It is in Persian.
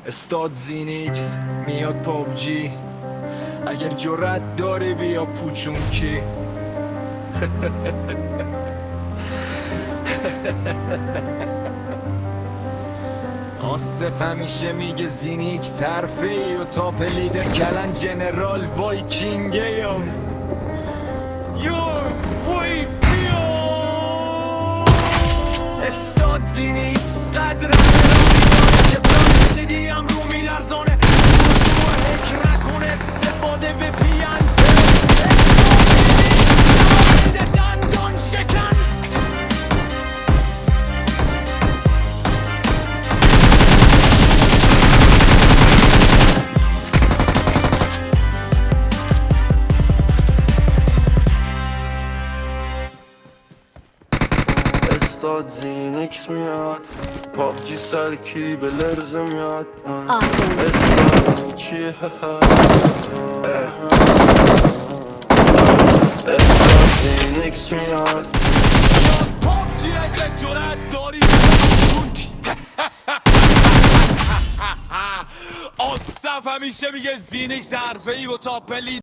استاد زینیکس میاد پابجی، اگر جرأت داری بیا پوچونکی. آصف همیشه میگه زینیکس حرفی و تاپ لیدر کلن جنرال وایکینگه یو وی فیو. استاد زینیکس قدرم که پرانشتی دیم رو میلرزانه هک نکن استفاده و پیانته. استاد زینیکس دندان شکن. استاد زینیکس میاد پابجی سرکی به لرز میاد. استاد چیه؟ استاد زینیکس میاد پابجی اگه جرأت داری آصف همیشه میگه زینیکس حرفه‌ای و تاپلی